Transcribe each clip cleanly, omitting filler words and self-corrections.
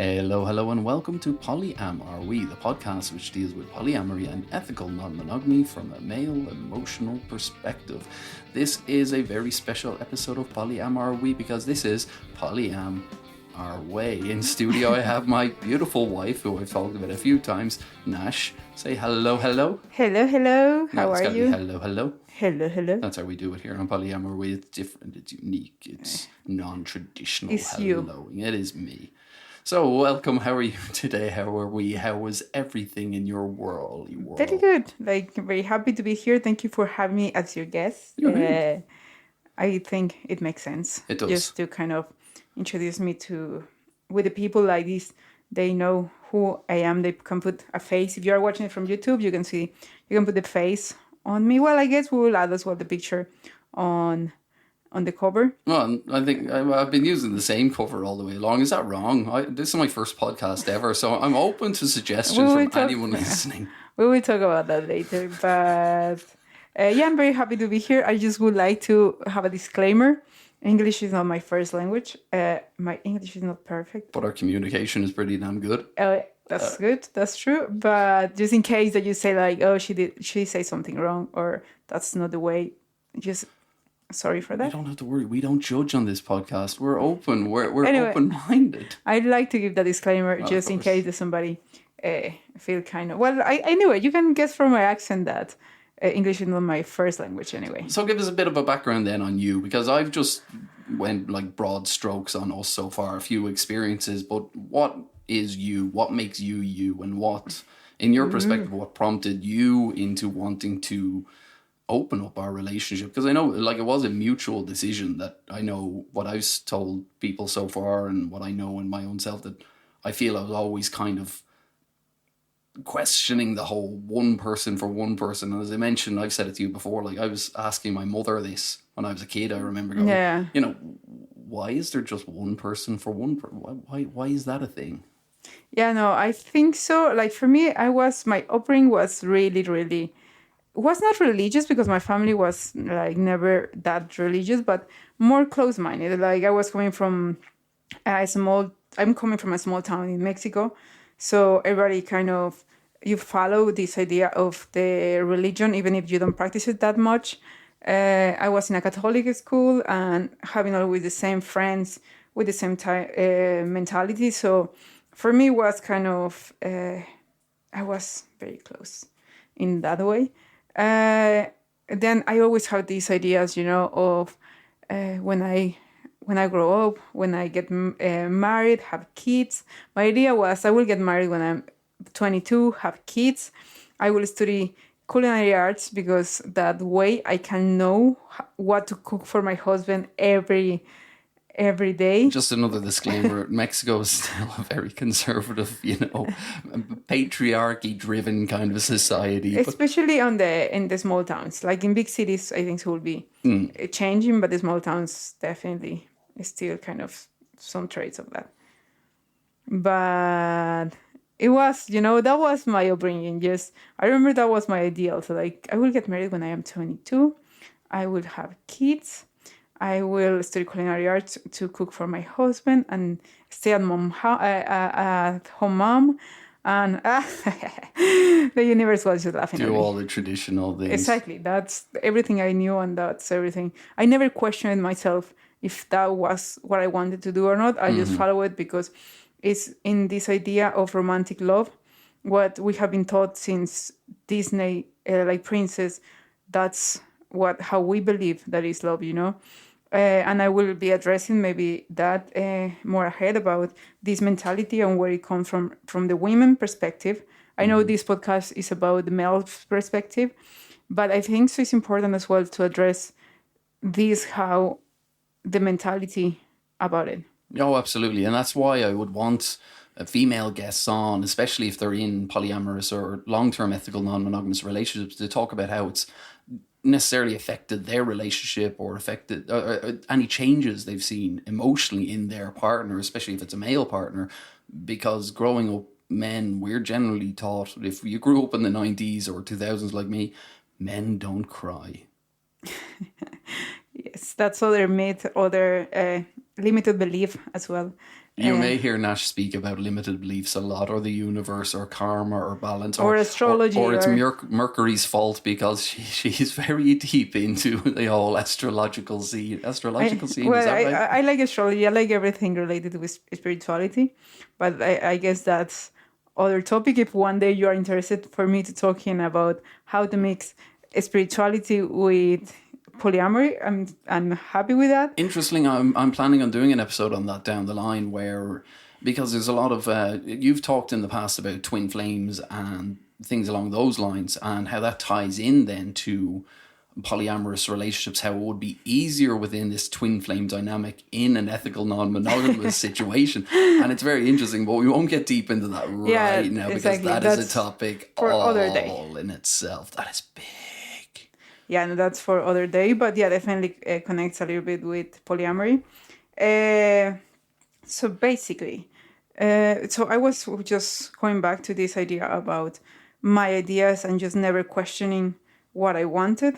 Hello, and welcome to PolyAmAreWe, the podcast which deals with polyamory and ethical non-monogamy from a male emotional perspective. This is a very special episode of PolyAmAreWe because this is PolyAm-OurWay. In studio, I have my beautiful wife, who I've talked about a few times, Nash. Say hello. Hello. How are you? Hello. Hello. That's how we do it here on PolyAmAreWe. It's different, it's unique, it's non-traditional. It's helloing. It is me. So, welcome. How are you today? How are we? How was everything in your world? Very good. Very happy to be here. Thank you for having me as your guest. I think it makes sense. It does. Just to kind of introduce me with the people like this. They know who I am. They can put a face. If you are watching it from YouTube, you can put the face on me. Well, I guess we will add as well the picture on the cover. Well, I think I've been using the same cover all the way along. Is that wrong? This is my first podcast ever, so I'm open to suggestions from anyone listening. We will talk about that later. But I'm very happy to be here. I just would like to have a disclaimer. English is not my first language. My English is not perfect. But our communication is pretty damn good. That's good. That's true. But just in case that you say like, oh, she say something wrong, or that's not the way, just... Sorry for that. You don't have to worry. We don't judge on this podcast. We're open. We're anyway, open-minded. I'd like to give that disclaimer just in case that somebody feel kind of... Well, I knew it. You can guess from my accent that English is not my first language anyway. So give us a bit of a background then on you, because I've just went like broad strokes on us so far, a few experiences, but what is you? What makes you you? And what, in your perspective, what prompted you into wanting to open up our relationship? Because I know like it was a mutual decision. That I know what I've told people so far and what I know in my own self, that I feel I was always kind of questioning the whole one person for one person. And as I mentioned, I've said it to you before, like I was asking my mother this when I was a kid. I remember going, why is there just one person for one person? Why is that a thing? Yeah, no, I think so. Like for me, my upbringing was really was not religious, because my family was like never that religious, but more close-minded. Like I was coming from I'm coming from a small town in Mexico, so everybody kind of, you follow this idea of the religion even if you don't practice it that much. I was in a Catholic school and having always the same friends with the same mentality. So for me, it was kind of I was very close in that way. Then I always have these ideas, of when I grow up, when I get married, have kids. My idea was I will get married when I'm 22, have kids. I will study culinary arts, because that way I can know what to cook for my husband every day. Just another disclaimer, Mexico is still a very conservative, patriarchy-driven kind of society. Especially in the small towns. Like in big cities, I think it will be changing, but the small towns definitely still kind of some traits of that. But it was, that was my upbringing. Yes, I remember that was my ideal. So like, I will get married when I am 22. I will have kids. I will study culinary arts to cook for my husband and stay at home mom. And the universe was just laughing at me. Do all the traditional things. Exactly. That's everything I knew, and that's everything. I never questioned myself if that was what I wanted to do or not. I just follow it because it's in this idea of romantic love, what we have been taught since Disney, like princess. That's how we believe that is love, and I will be addressing maybe that more ahead about this mentality and where it comes from the women perspective. I know this podcast is about the male perspective, but I think so it's important as well to address this, how the mentality about it. Oh, absolutely. And that's why I would want female guests on, especially if they're in polyamorous or long-term ethical non-monogamous relationships, to talk about how it's necessarily affected their relationship or affected any changes they've seen emotionally in their partner, especially if it's a male partner. Because growing up, men, we're generally taught, if you grew up in the 90s or 2000s like me, men don't cry. Yes, that's other myth, other limited belief as well. You may hear Nash speak about limited beliefs a lot, or the universe, or karma, or balance, or astrology, or it's Mercury's fault because she's very deep into the whole astrological scene. Well, is that right? I like astrology. I like everything related with spirituality, but I guess that's other topic. If one day you are interested for me to talking about how to mix spirituality with polyamory, I'm happy with that. Interesting. I'm planning on doing an episode on that down the line, where because there's a lot of you've talked in the past about twin flames and things along those lines, and how that ties in then to polyamorous relationships, how it would be easier within this twin flame dynamic in an ethical non-monogamous situation. And it's very interesting, but we won't get deep into that right now, because that is a topic for all other day in itself. That is big. Yeah, no, that's for other day, but yeah, definitely connects a little bit with polyamory. So basically, so I was just going back to this idea about my ideas and just never questioning what I wanted.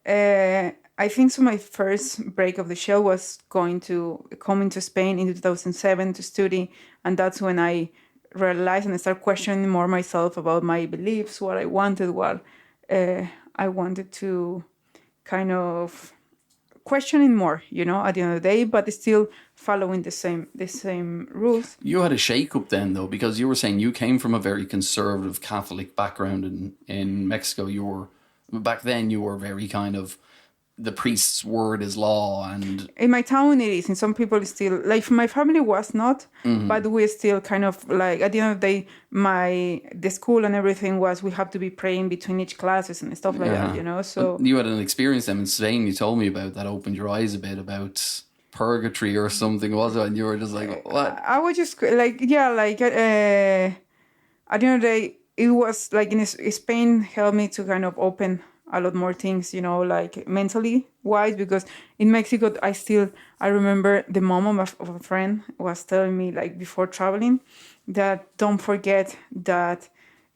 I think so my first break of the shell was coming to Spain in 2007 to study, and that's when I realized and I started questioning more myself about my beliefs, what I wanted, what I wanted to kind of questioning more, at the end of the day, but still following the same rules. You had a shake-up then, though, because you were saying you came from a very conservative Catholic background in Mexico. Back then you were very kind of, the priest's word is law, and in my town it is, and some people still, like my family was not, but we still kind of like, at the end of the day, the school and everything was, we have to be praying between each classes and stuff like that, so. You had an experience then in Spain, you told me about, that opened your eyes a bit, about purgatory or something, was it? And you were just like, what? I was just like, at the end of the day, it was like in Spain helped me to kind of open a lot more things, like mentally wise, because in Mexico, I remember the mom of a friend was telling me, like, before traveling, that don't forget that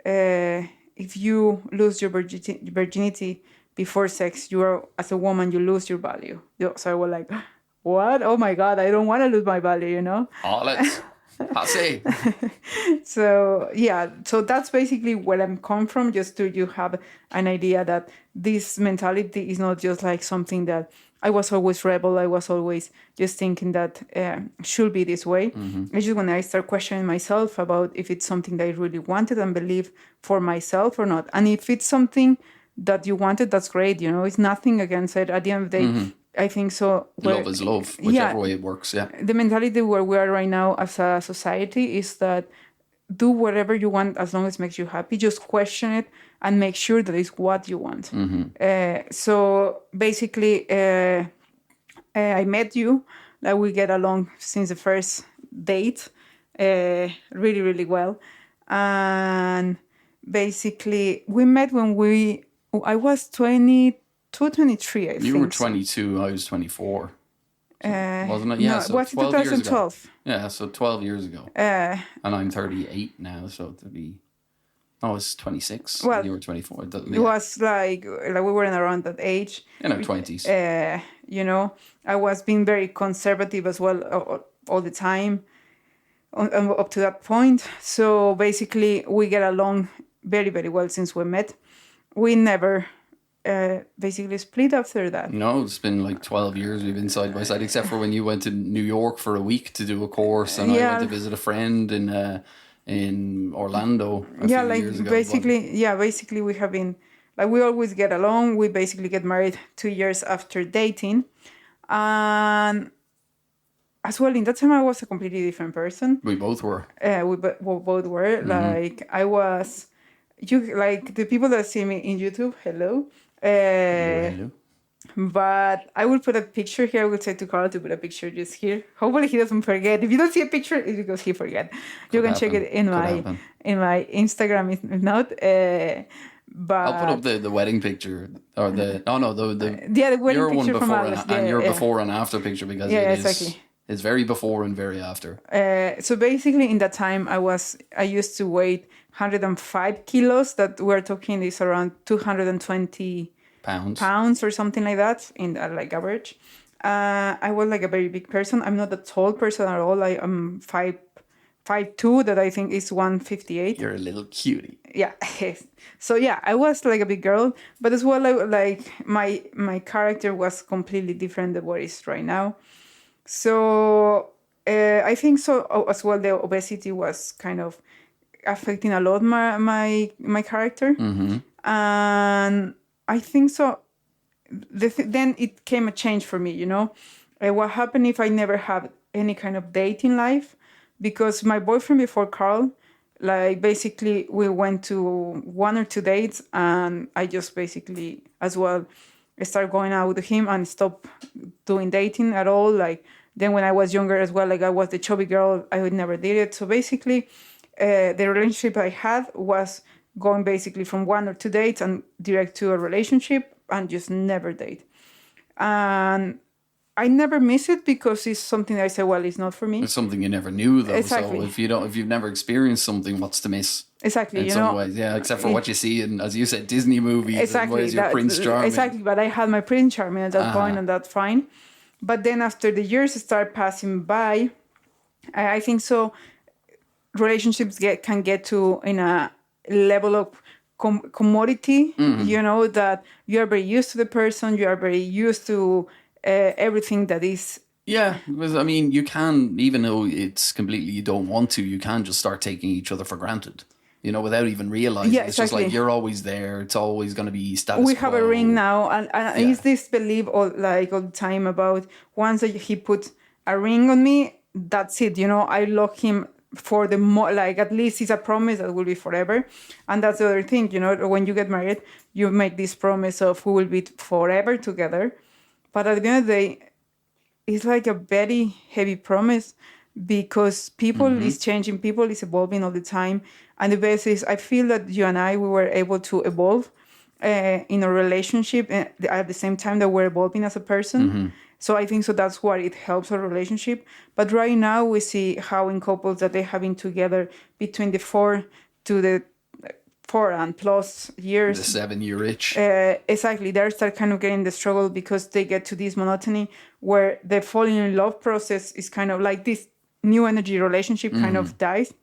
if you lose your virginity before sex, as a woman, you lose your value. So I was like, what? Oh my God, I don't want to lose my value, Oh, let's passe. So that's basically where I'm come from, just to you have an idea that this mentality is not just like something that I was always rebel. I was always just thinking that should be this way. It's just when I start questioning myself about if it's something that I really wanted and believe for myself or not. And if it's something that you wanted, that's great. It's nothing against it. At the end of the day, I think so. Love is love, whichever way it works, yeah. The mentality where we are right now as a society is that do whatever you want as long as it makes you happy. Just question it and make sure that it's what you want. So basically, I met you. Like, we get along since the first date really, really well. And basically, we met when I was 22, 23, I think. You were 22, I was 24. Wasn't it? Yeah, no, so was 12 it years ago. 2012? Yeah, so 12 years ago. And I'm 38 now, so to be... I was 26, well, and you were 24. It was like we weren't around that age. In our 20s. I was being very conservative as well all the time up to that point. So basically, we get along very, very well since we met. We never... basically split after that. No, it's been like 12 years we've been side by side, except for when you went to New York for a week to do a course, and I went to visit a friend in Orlando a few years ago. Basically we have been, like, we always get along. We basically get married 2 years after dating, and as well in that time I was a completely different person. We both were. We both were. Like, I was, like, the people that see me in YouTube, hello. Hello. But I will put a picture here. I will say to Karl to put a picture just here. Hopefully he doesn't forget. If you don't see a picture, it's because he forget. You can check it in my Instagram. If not, but I'll put up the wedding picture, or the wedding your picture one from before Alice. and your before and after picture, because exactly. It's very before and very after. So basically, in that time, I used to weigh 105 kilos. That we're talking is around 220 pounds or something like that in like average. I was like a very big person. I'm not a tall person at all. I am 5'2", that I think is 158. You're a little cutie. Yeah. So yeah, I was like a big girl, but as well, like my character was completely different than what it is right now. So I think so as well. The obesity was kind of affecting a lot my character, and I think so. Then it came a change for me. What happened if I never had any kind of dating life? Because my boyfriend before Karl, like basically we went to 1 or 2 dates, and I just basically as well started going out with him and stopped doing dating at all. Like then when I was younger as well, like I was the chubby girl, I would never did it. So basically, the relationship I had was going basically from 1 or 2 dates and direct to a relationship and just never date. And I never miss it because it's something that I say, well, it's not for me. It's something you never knew, though. Exactly. So if you've never experienced something, what's to miss? Exactly. In some ways, yeah. Except for what you see in, as you said, Disney movies. Exactly. And where's your Prince Charming? Exactly. But I had my Prince Charming at that point, and that's fine. But then after the years start passing by, I think so. Relationships can get to in a level of commodity. That you are very used to the person. You are very used to everything that is. Yeah, because I mean, you can, even though it's completely you don't want to, you can just start taking each other for granted. Without even realizing. Yeah, it's exactly. just like you're always there. It's always going to be status We have quo. a ring now, and it's this belief all the time about once he put a ring on me, that's it. I lock him for the like at least it's a promise that will be forever, and that's the other thing. When you get married, you make this promise of we will be forever together, but at the end of the day, it's like a very heavy promise because people is changing, people is evolving all the time. And the best is, I feel that you and we were able to evolve in a relationship at the same time that we're evolving as a person. So I think so that's what it helps our relationship. But right now we see how in couples that they have been together between the 4 and plus years. The 7-year itch. Exactly. They start kind of getting the struggle because they get to this monotony where the falling in love process is kind of like this new energy relationship kind of dies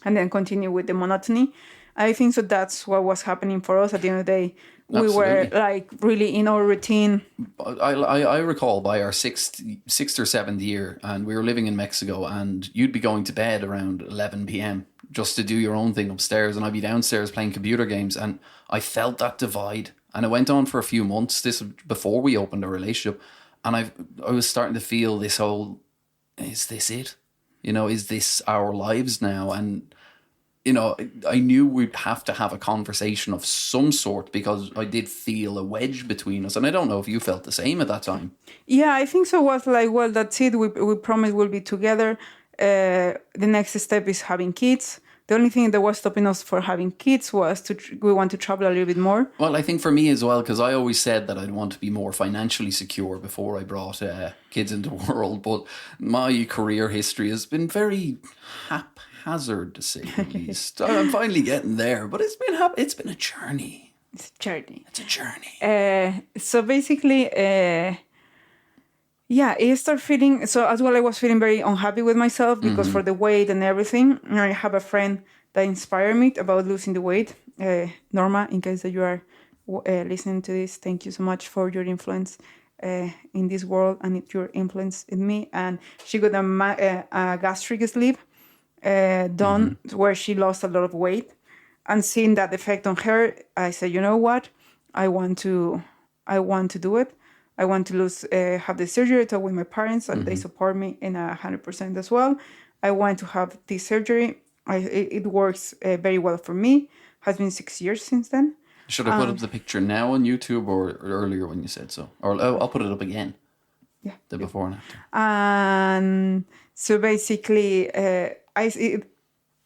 and then continue with the monotony. I think so that's what was happening for us at the end of the day. We were like really in our routine. I recall by our sixth or seventh year, and we were living in Mexico, and you'd be going to bed around 11 p.m. just to do your own thing upstairs, and I'd be downstairs playing computer games, and I felt that divide, and it went on for a few months. This before we opened our relationship, and I was starting to feel this whole, is this it? Is this our lives now? And I knew we'd have to have a conversation of some sort because I did feel a wedge between us. And I don't know if you felt the same at that time. Yeah, I think so. It was like, well, that's it. We promised we'll be together. The next step is having kids. The only thing that was stopping us for having kids was we want to travel a little bit more. Well, I think for me as well, because I always said that I'd want to be more financially secure before I brought kids into the world. But my career history has been very haphazard, to say the least. I'm finally getting there, but it's been a journey. It's a journey. It's a journey. So basically, I start feeling, so as well I was feeling very unhappy with myself because for the weight and everything. I have a friend that inspired me about losing the weight. Norma, in case that you are listening to this, thank you so much for your influence in this world and your influence in me. And she got a gastric sleeve done where she lost a lot of weight. And seeing that effect on her, I said, you know what? I want to do it. I want to have the surgery. I talked with my parents and they support me in 100% as well. I want to have this surgery. It works very well for me. Has been 6 years since then. Should I put up the picture now on YouTube or earlier when you said so? Or I'll put it up again. Yeah. The before and after. And so basically, it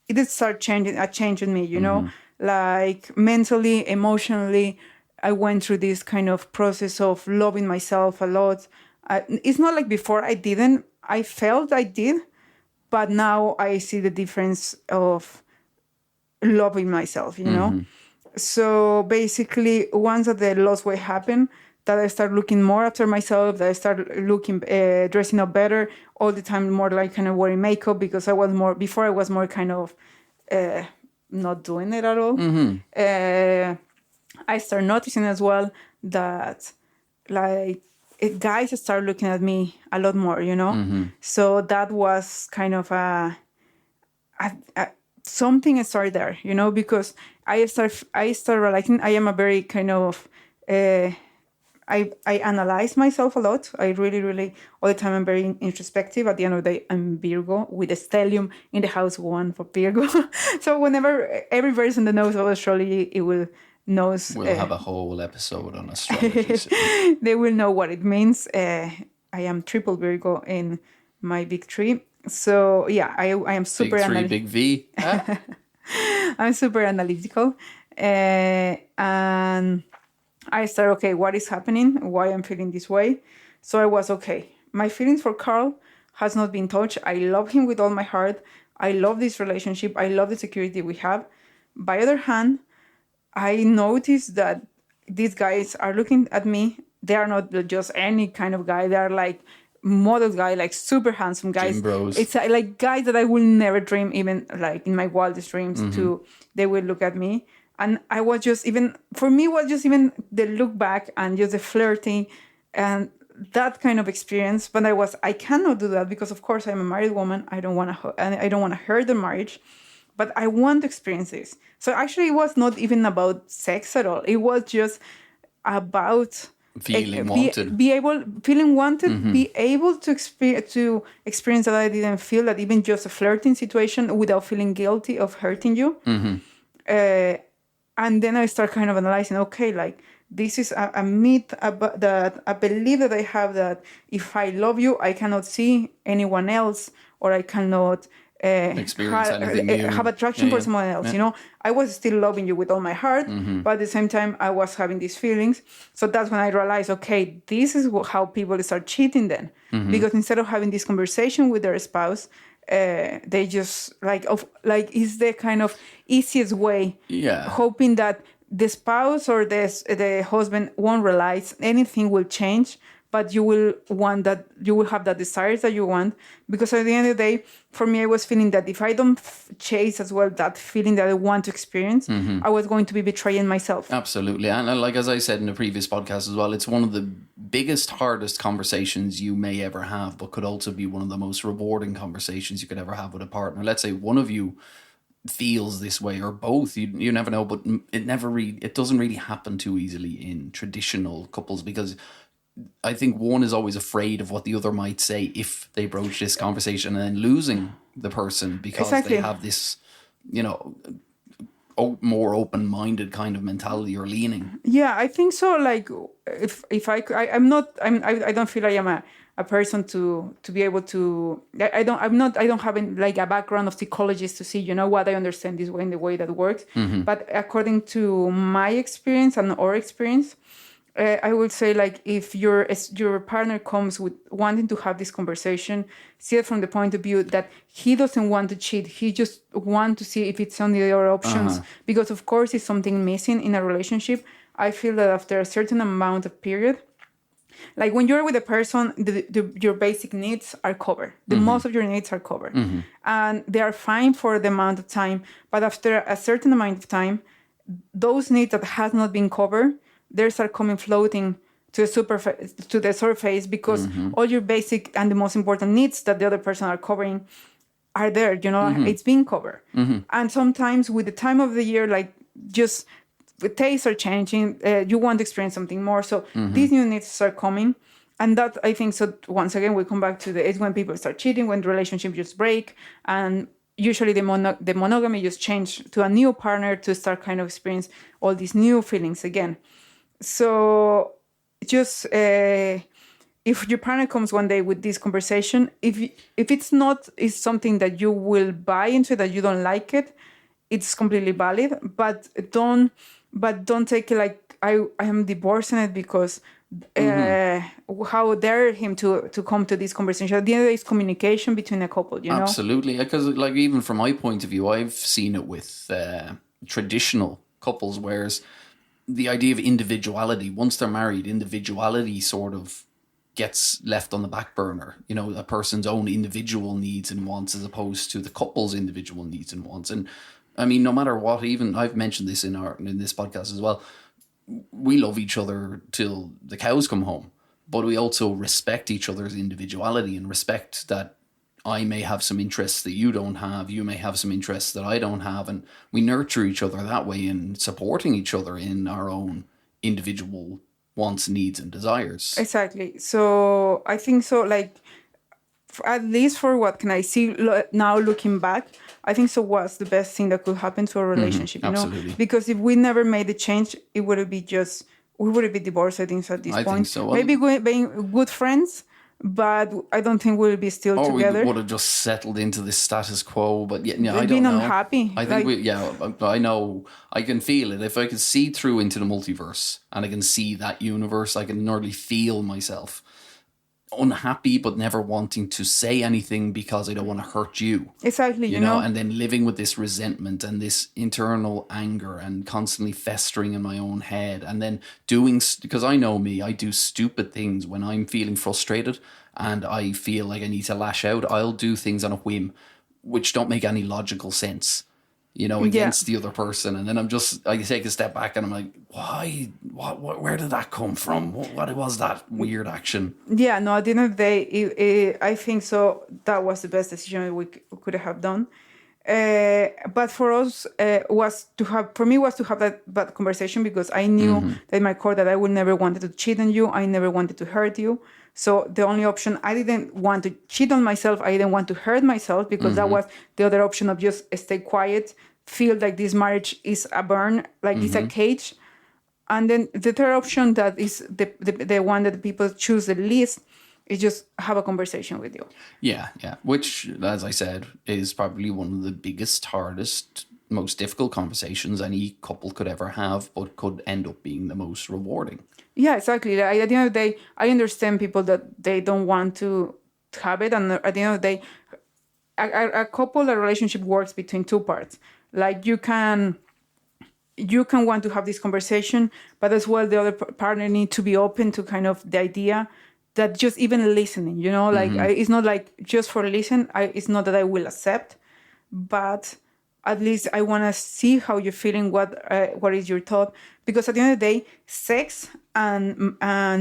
did start changing me, like mentally, emotionally. I went through this kind of process of loving myself a lot. It's not like before I didn't. I felt I did, but now I see the difference of loving myself, So basically, once that the lost weight happened, that I start looking more after myself, that I start looking, dressing up better all the time, more like kind of wearing makeup, because I was more kind of not doing it at all. I start noticing as well that like guys start looking at me a lot more, So that was kind of something started there, because I start realizing I am a very kind of I analyze myself a lot. I really, really, all the time I'm very introspective. At the end of the day, I'm Virgo with a stellium in the house 1 for Virgo. So whenever every person that knows about astrology, it will knows. We'll have a whole episode on astrology. They will know what it means. I am triple Virgo in my big three. So yeah, I am super big three, big V. Huh? I'm super analytical. And I started, okay, what is happening? Why I'm feeling this way? So I was, okay, my feelings for Karl has not been touched. I love him with all my heart. I love this relationship. I love the security we have. By other hand, I noticed that these guys are looking at me. They are not just any kind of guy. They are like model guy, like super handsome guys. Gym bros. It's like guys that I will never dream, even like in my wildest dreams, they will look at me. And I was just for me, was just even the look back and just the flirting and that kind of experience. But I cannot do that because, of course, I'm a married woman. I don't want to hurt the marriage, but I want to experience this. So actually, it was not even about sex at all. It was just about feeling wanted. Feeling wanted, be able to experience that I didn't feel, that even just a flirting situation without feeling guilty of hurting you. And then I start kind of analyzing, okay, like this is a myth about that, a belief that I have that if I love you, I cannot see anyone else, or I cannot have attraction for someone else. I was still loving you with all my heart, but at the same time, I was having these feelings. So that's when I realized, okay, this is how people start cheating then. Because instead of having this conversation with their spouse, they just is the kind of easiest way, hoping that the spouse or the husband won't realize anything will change, but you will have that desires that you want. Because at the end of the day, for me, I was feeling that if I don't chase as well that feeling that I want to experience, I was going to be betraying myself. Absolutely. And like, as I said in the previous podcast as well, it's one of the biggest, hardest conversations you may ever have, but could also be one of the most rewarding conversations you could ever have with a partner. Let's say one of you feels this way, or both, you never know, but it doesn't really happen too easily in traditional couples, because I think one is always afraid of what the other might say if they broach this conversation, and then losing the person because they have this, more open-minded kind of mentality or leaning. Yeah, I think so. Like, I don't feel I am a person to be able to. I don't have like a background of psychologist to see, what I understand this way in the way that works. But according to my experience and our experience, I would say, like, if your partner comes with wanting to have this conversation, see it from the point of view that he doesn't want to cheat. He just wants to see if it's on the other options. Because, of course, it's something missing in a relationship. I feel that after a certain amount of period, like when you're with a person, your basic needs are covered. Most of your needs are covered. And they are fine for the amount of time. But after a certain amount of time, those needs that has not been covered, they start coming floating to the surface, because all your basic and the most important needs that the other person are covering are there, it's being covered. And sometimes with the time of the year, like, just the tastes are changing, you want to experience something more. So these new needs start coming. And that, I think, so once again, we come back to it's when people start cheating, when the relationship just break. And usually the monogamy just change to a new partner to start kind of experience all these new feelings again. So just if your partner comes one day with this conversation, if it's something that you will buy into, that you don't like it, it's completely valid. But don't take it like I am divorcing it because how dare him to come to this conversation. At the end of the day, it's communication between a couple, Absolutely, because like, even from my point of view, I've seen it with traditional couples, whereas the idea of individuality, once they're married, individuality sort of gets left on the back burner. You know, a person's own individual needs and wants as opposed to the couple's individual needs and wants. And I mean, no matter what, even I've mentioned this in this podcast as well, we love each other till the cows come home, but we also respect each other's individuality and respect that I may have some interests that you don't have, you may have some interests that I don't have, and we nurture each other that way in supporting each other in our own individual wants, needs, and desires. Exactly. So I think so, like, at least for what can I see now looking back, I think so was the best thing that could happen to a relationship, you know? Absolutely. Because if we never made the change, it would be just, we would be divorced, I think, so at this point. I think so. Maybe being good friends, but I don't think we'll be still together. Or we would have just settled into this status quo, but yeah, I don't being know. Unhappy. I think I know, I can feel it. If I could see through into the multiverse and I can see that universe, I can nearly feel myself unhappy but never wanting to say anything because I don't want to hurt you. Exactly, you know? And then living with this resentment and this internal anger and constantly festering in my own head, and then doing, because I know me, I do stupid things when I'm feeling frustrated and I feel like I need to lash out. I'll do things on a whim which don't make any logical sense, you know, against the other person. And then I take a step back and I'm like, why? Where did that come from? What was that weird action? Yeah, no, at the end of the day, I think so. That was the best decision we could have done. But for us, was to have that conversation, because I knew that in my core that I would never wanted to cheat on you. I never wanted to hurt you. So the only option, I didn't want to cheat on myself. I didn't want to hurt myself, because that was the other option of just stay quiet, feel like this marriage is a burn, like it's a cage. And then the third option, that is the one that people choose the least, is just have a conversation with you. Yeah. Which, as I said, is probably one of the biggest, hardest, most difficult conversations any couple could ever have, but could end up being the most rewarding. Yeah, exactly. At the end of the day, I understand people that they don't want to have it. And at the end of the day, a relationship works between two parts. Like you can want to have this conversation, but as well the other partner need to be open to kind of the idea that just even listening, you know, like it's not like just for listen. It's not that I will accept, but at least I want to see how you're feeling, what is your thought, because at the end of the day, sex and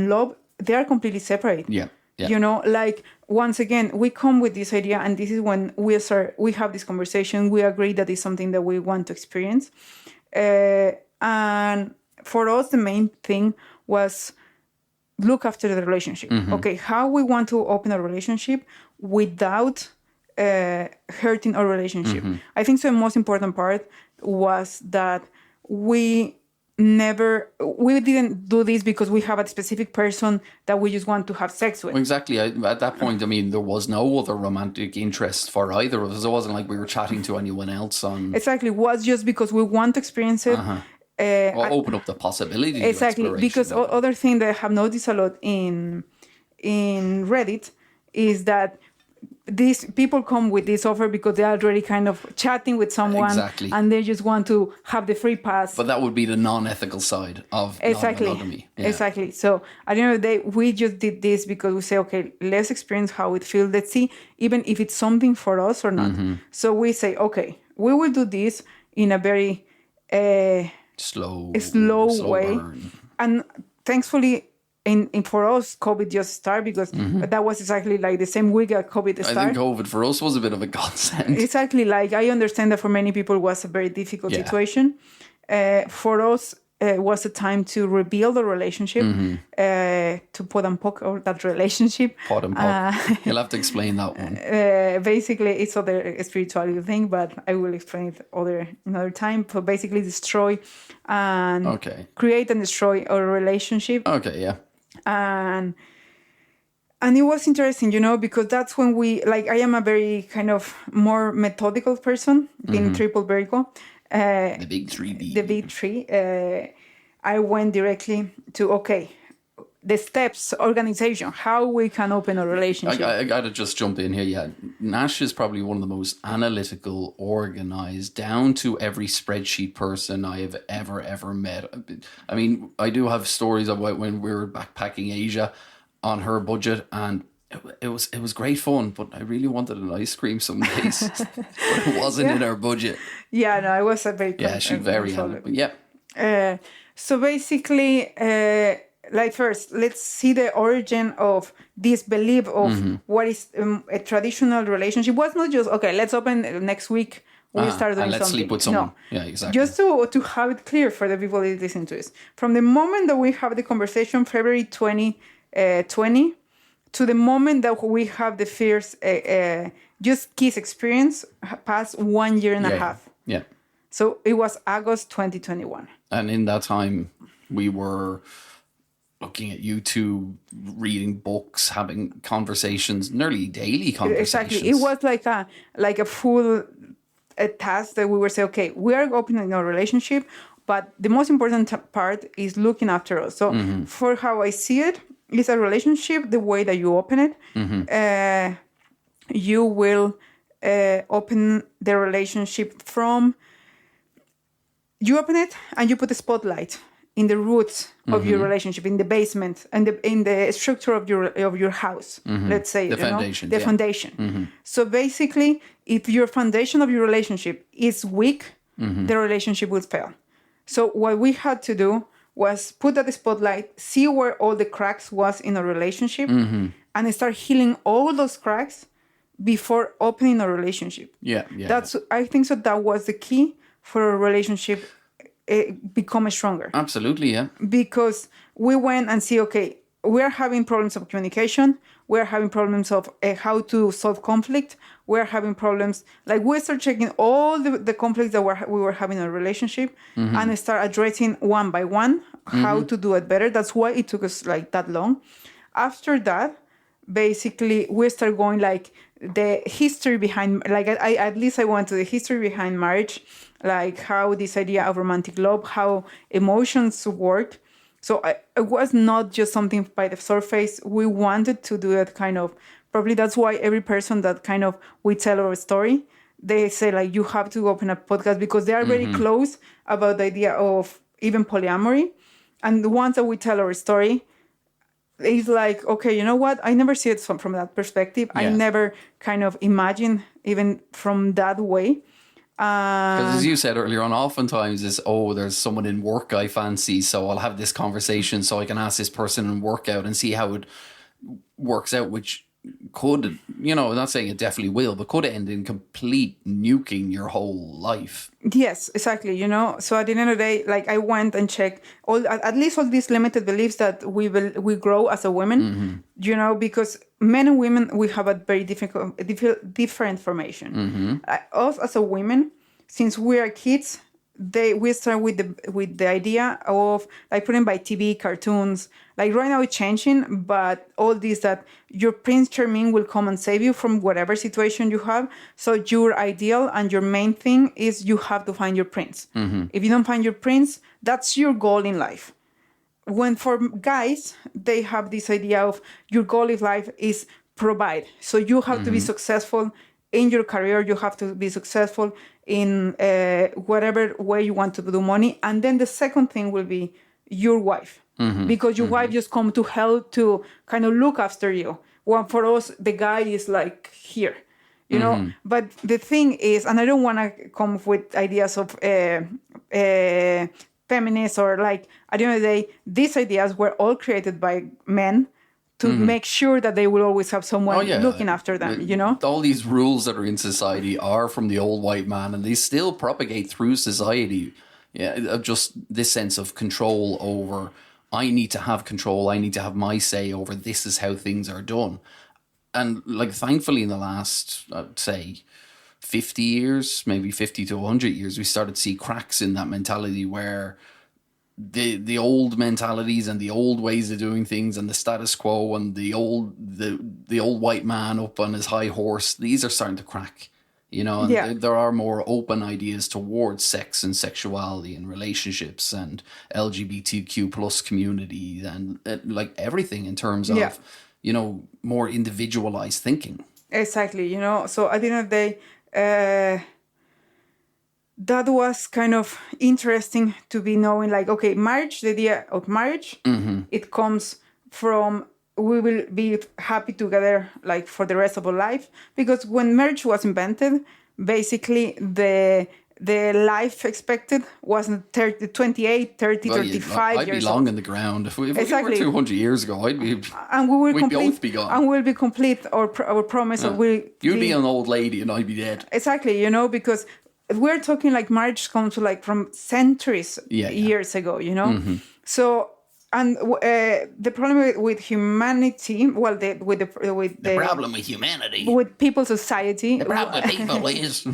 love, they are completely separate. Yeah. You know, like once again, we come with this idea, and this is when we have this conversation. We agree that it's something that we want to experience. And for us, the main thing was look after the relationship. Okay, how we want to open a relationship without hurting our relationship. I think so the most important part was that we didn't do this because we have a specific person that we just want to have sex with. Exactly. At that point, I mean, there was no other romantic interest for either of us. It wasn't like we were chatting to anyone else on... Exactly. It was just because we want to experience it. Or open up the possibility. Exactly. Because other thing that I have noticed a lot in Reddit is that these people come with this offer because they're already kind of chatting with someone, exactly, and they just want to have the free pass. But that would be the non-ethical side of non-monogamy. Yeah. Exactly. So at the end of the day, we just did this because we say, okay, let's experience how it feels. Let's see, even if it's something for us or not. So we say, okay, we will do this in a very slow way. Burn. And thankfully, in for us, COVID just started because that was exactly like the same week that COVID started. I think COVID for us was a bit of a godsend. Exactly. Like I understand that for many people it was a very difficult situation. For us, it was a time to rebuild the relationship, to put and poke that relationship. Pot and poke. You'll have to explain that one. Basically, it's other spirituality thing, but I will explain it another time. So basically, destroy and create and destroy our relationship. Okay, yeah. And it was interesting, you know, because that's when I am a very kind of more methodical person, being triple Virgo. The big 3B. The big three. I went directly to, okay, the steps, organization, how we can open a relationship. I gotta just jump in here. Yeah, Nash is probably one of the most analytical, organized, down to every spreadsheet person I have ever met. I mean, I do have stories about when we were backpacking Asia on her budget, and it was great fun. But I really wanted an ice cream some days, but it wasn't in our budget. Yeah, no, I was a very she's very analytical. Yeah. So basically, like first, let's see the origin of this belief of what is a traditional relationship. Was not just, okay, let's open next week, we'll start doing and let's something. sleep with someone. No. Yeah, exactly. Just to have it clear for the people that listen to this. From the moment that we have the conversation, February 2020, to the moment that we have the first just kiss experience, past 1 year and a half. Yeah. So it was August 2021. And in that time, we were looking at YouTube, reading books, having conversations, nearly daily conversations. Exactly. It was like a full task that we were saying, okay, we are opening our relationship, but the most important part is looking after us. So for how I see it, it's a relationship, the way that you open it, you will open the relationship from... You open it and you put the spotlight in the roots of your relationship, in the basement, and in the structure of your house. Let's say the foundation. The foundation. So basically, if your foundation of your relationship is weak, the relationship will fail. So what we had to do was put that spotlight, see where all the cracks was in a relationship, and start healing all those cracks before opening a relationship. Yeah. I think so. That was the key for a relationship become stronger. Absolutely, yeah. Because we went and see, okay, we're having problems of communication. We're having problems of how to solve conflict. We're having problems, like we start checking all the conflicts that we were having in a relationship and start addressing one by one how to do it better. That's why it took us like that long. After that, basically, we start going like the history behind, like I at least I went to the history behind marriage, like how this idea of romantic love, how emotions work. So it was not just something by the surface. We wanted to do that kind of, probably that's why every person that kind of we tell our story, they say like, you have to open a podcast because they are very close about the idea of even polyamory. And the ones that we tell our story, it's like, okay, you know what? I never see it from that perspective. Yeah. I never kind of imagine even from that way. Because as you said earlier on, oftentimes is, there's someone in work I fancy, so I'll have this conversation so I can ask this person in work out and see how it works out, which could, I'm not saying it definitely will, but could end in complete nuking your whole life. Yes, exactly. So at the end of the day, like I went and checked at least all these limited beliefs that we grow as a woman, because men and women, we have a very different formation. Us as a women, since we are kids, we start with the idea of like putting by TV cartoons. Like right now it's changing, but all this that your Prince Charming will come and save you from whatever situation you have. So your ideal and your main thing is you have to find your prince. If you don't find your prince, that's your goal in life. When for guys, they have this idea of your goal in life is provide. So you have to be successful in your career. You have to be successful in whatever way you want to do money. And then the second thing will be your wife. Because your wife just come to help to kind of look after you. Well, for us, the guy is like here, But the thing is, and I don't want to come with ideas of feminists or like, at the end of the day, these ideas were all created by men to make sure that they will always have someone looking after them, All these rules that are in society are from the old white man, and they still propagate through society. Yeah, just this sense of control over, I need to have control, I need to have my say over, this is how things are done. And like, thankfully in the last, I'd say, 50 years, maybe 50 to 100 years, we started to see cracks in that mentality where the old mentalities and the old ways of doing things and the status quo and the old white man up on his high horse, these are starting to crack. And Yeah. there are more open ideas towards sex and sexuality and relationships and LGBTQ plus community and like everything in terms Yeah. of, more individualized thinking. Exactly. So at the end of the day, that was kind of interesting to be knowing, like, okay, marriage, the idea of marriage, it comes from we will be happy together like for the rest of our life, because when marriage was invented, basically the life expected was 30, 28, 30, Well, 35 I'd be years long old. in the ground. If we were Exactly. 200 years ago, And we will we'd complete, both be gone. and we'll be complete our promise. Or You'd be an old lady and I'd be dead. Exactly, because we're talking like marriage comes to like from centuries years ago, So, and the problem with humanity, well, the problem with humanity, with people's society, the problem with people is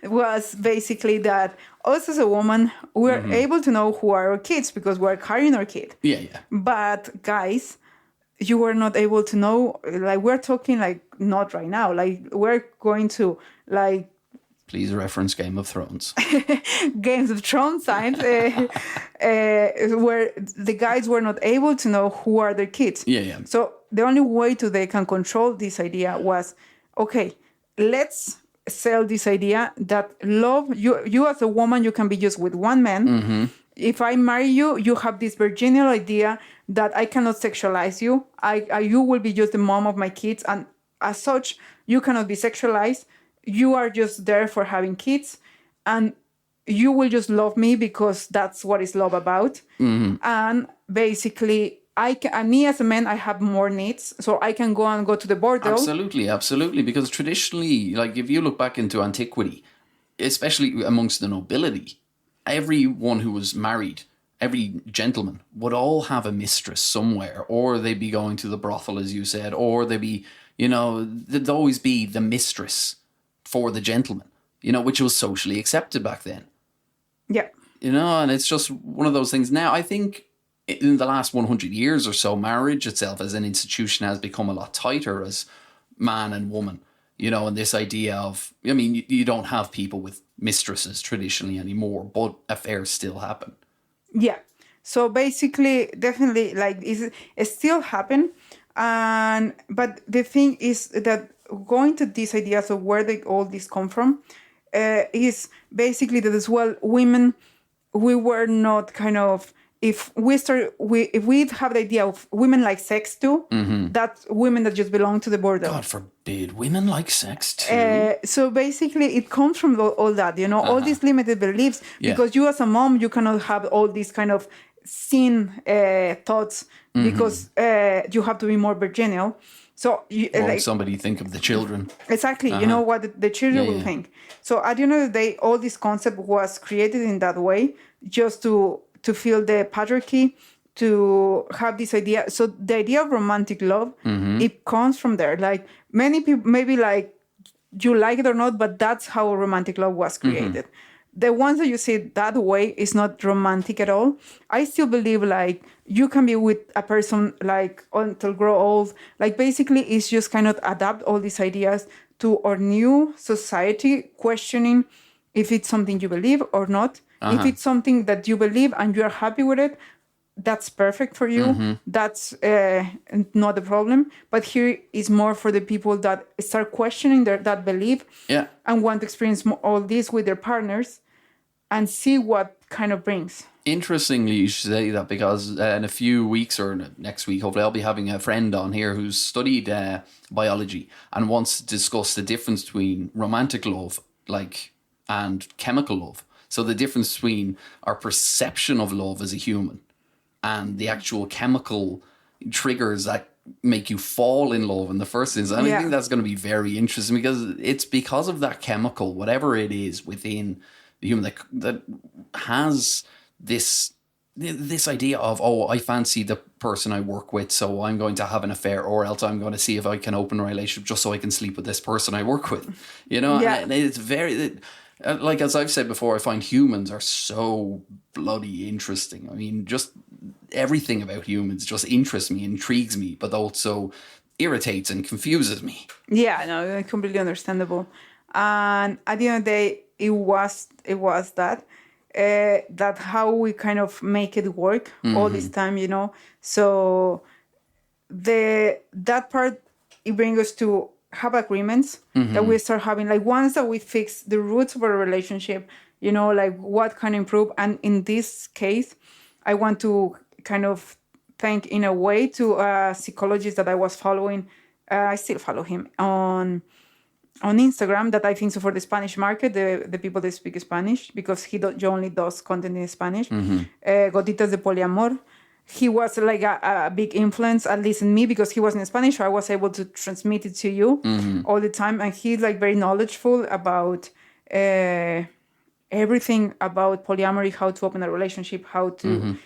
was basically that us as a woman, we're able to know who are our kids because we're carrying our kid. Yeah. But guys, you were not able to know, like, we're talking like not right now, like we're going to like please reference Game of Thrones. Games of Thrones times, where the guys were not able to know who are their kids. Yeah. So the only way they can control this idea was, okay, let's sell this idea that love, you as a woman, you can be just with one man. If I marry you, you have this virginal idea that I cannot sexualize you. You will be just the mom of my kids, and as such, you cannot be sexualized. You are just there for having kids, and you will just love me because that's what is love about. And basically, me as a man, I have more needs, so I can go to the bordel. Absolutely. Because traditionally, like if you look back into antiquity, especially amongst the nobility, everyone who was married, every gentleman would all have a mistress somewhere, or they'd be going to the brothel, as you said, or they'd be, there'd always be the mistress for the gentleman, which was socially accepted back then. Yeah. And it's just one of those things. Now, I think in the last 100 years or so, marriage itself as an institution has become a lot tighter as man and woman, and this idea of, you don't have people with mistresses traditionally anymore, but affairs still happen. Yeah. So basically, definitely, like, it still happen. But the thing is that going to these ideas of where all this come from is basically that as well, women, we were not kind of, if we have the idea of women like sex too, that's women that just belong to the border. God forbid, women like sex too. So basically, it comes from all that, all these limited beliefs, because you as a mom, you cannot have all these kind of sin thoughts because you have to be more virginal. So won't somebody think of the children? Exactly. You know what the children will think. So at the end of the day, all this concept was created in that way, just to feel the patriarchy, to have this idea. So the idea of romantic love, it comes from there. Like many people, maybe like you like it or not, but that's how romantic love was created. The ones that you see that way is not romantic at all. I still believe like you can be with a person like until grow old. Like basically it's just kind of adapt all these ideas to our new society, questioning if it's something you believe or not. If it's something that you believe and you're happy with it, that's perfect for you. That's not the problem. But here is more for the people that start questioning that belief and want to experience all this with their partners and see what kind of brings. Interestingly, you should say that, because in a few weeks or next week, hopefully, I'll be having a friend on here who's studied biology and wants to discuss the difference between romantic love and chemical love. So the difference between our perception of love as a human and the actual chemical triggers that make you fall in love in the first instance. And I think that's going to be very interesting, because it's because of that chemical, whatever it is within the human, that has this idea of, oh, I fancy the person I work with, so I'm going to have an affair, or else I'm going to see if I can open a relationship just so I can sleep with this person I work with. And it's very... Like, as I've said before, I find humans are so bloody interesting. I mean, just everything about humans just interests me, intrigues me, but also irritates and confuses me. Yeah, no, completely understandable. And at the end of the day, it was that how we kind of make it work all this time, So that part, it brings us to have agreements that we start having, like once that we fix the roots of our relationship, like what can improve. And in this case, I want to kind of thank in a way to a psychologist that I was following. I still follow him on Instagram, that I think so for the Spanish market, the people that speak Spanish, because he only does content in Spanish. Gotitas de Poliamor. He was like a big influence, at least in me, because he was in Spanish, so I was able to transmit it to you all the time. And he's like very knowledgeable about everything about polyamory, how to open a relationship, how to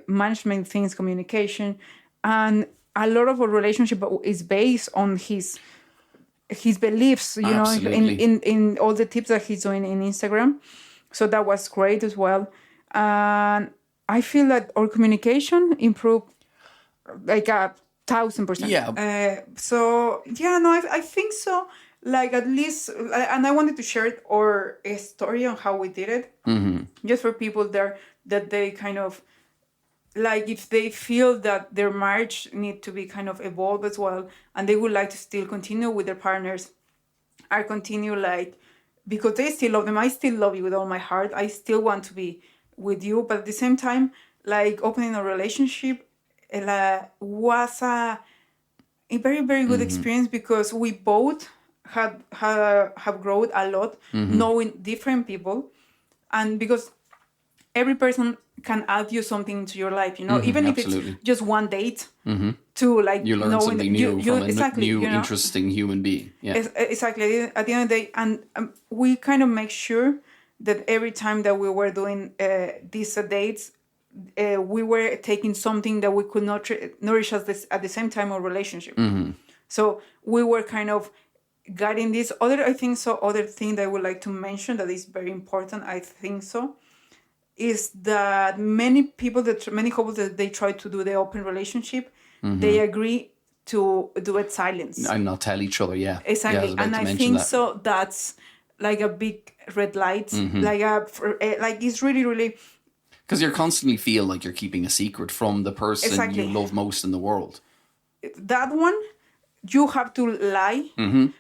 manage many things, communication. And a lot of our relationship is based on his beliefs, in all the tips that he's doing in Instagram. So that was great as well. And I feel that our communication improved like 1,000%. Yeah. I think so. Like at least, and I wanted to share our story on how we did it, just for people there that they kind of, like if they feel that their marriage need to be kind of evolved as well, and they would like to still continue with their partners, I continue like, because they still love them. I still love you with all my heart. I still want to be with you, but at the same time, like opening a relationship was a very, very good experience, because we both have grown a lot, knowing different people, and because every person can add you something into your life, even if absolutely. it's just one date, to like you learn something new from a new interesting human being. Yeah, exactly. At the end of the day, and we kind of make sure that every time that we were doing these dates, we were taking something that we could not nourish us at the same time of relationship. So we were kind of guiding this. Other thing that I would like to mention that is very important, I think so, is that many couples that they try to do the open relationship, they agree to do it silence and not tell each other. Yeah, exactly. Yeah, and I think so that's like a big red light, like it's really, really, because you constantly feel like you're keeping a secret from the person you love most in the world. That one, you have to lie,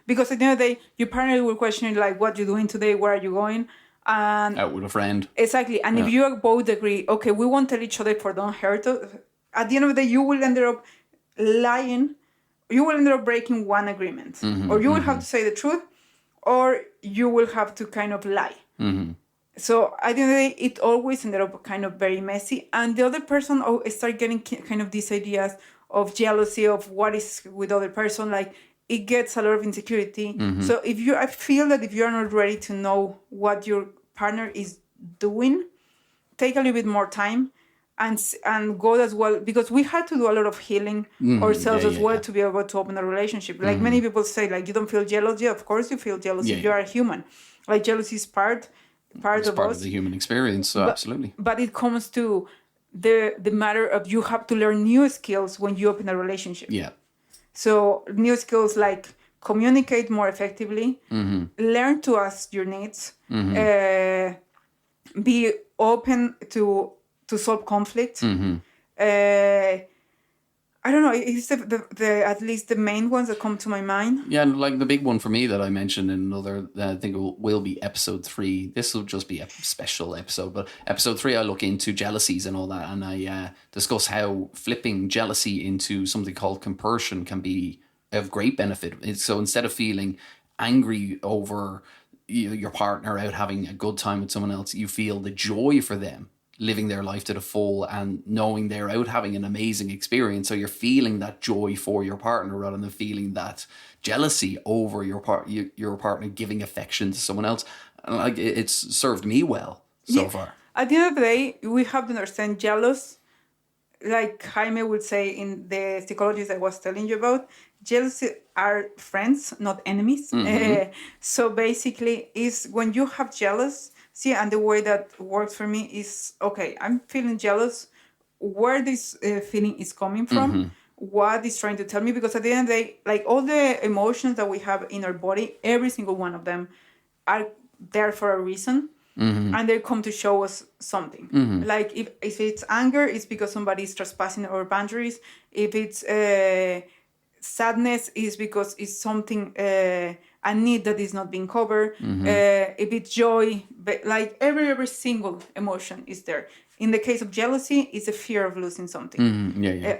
because at the end of the day, your partner will question you, like, what you doing today, where are you going, and out with a friend. Exactly. And if you both agree, okay, we won't tell each other for don't hurt us, at the end of the day, you will end up lying. You will end up breaking one agreement, or you will have to say the truth, or you will have to kind of lie. So at the end of the day, it always ended up kind of very messy. And the other person start getting kind of these ideas of jealousy of what is with the other person. Like, it gets a lot of insecurity. So I feel that if you're not ready to know what your partner is doing, take a little bit more time and go as well, because we had to do a lot of healing ourselves as well to be able to open a relationship. Like many people say, like, you don't feel jealous. Yeah, of course you feel jealous if you are a human. Like, jealousy is part of the human experience. So absolutely. But it comes to the matter of you have to learn new skills when you open a relationship. Yeah. So new skills like communicate more effectively, learn to ask your needs, be open to solve conflict. I don't know. It's the at least the main ones that come to my mind. Yeah, like the big one for me that I mentioned in another, I think it will be episode 3. This will just be a special episode, but episode 3 I look into jealousies and all that, and I discuss how flipping jealousy into something called compersion can be of great benefit. So instead of feeling angry over your partner out having a good time with someone else, you feel the joy for them living their life to the full and knowing they're out having an amazing experience. So you're feeling that joy for your partner rather than feeling that jealousy over your partner giving affection to someone else. And like, it's served me well so far. At the end of the day, we have to understand jealous, like Jaime would say in the psychology I was telling you about, jealousy are friends, not enemies. So basically, is when you have jealous. See, and the way that works for me is, okay, I'm feeling jealous. Where this feeling is coming from, what it's trying to tell me, because at the end of the day, like all the emotions that we have in our body, every single one of them are there for a reason. And they come to show us something. Like if it's anger, it's because somebody is trespassing our boundaries. If it's sadness, it's because it's something, a need that is not being covered. If it's joy, but like every single emotion is there. In the case of jealousy, it's a fear of losing something.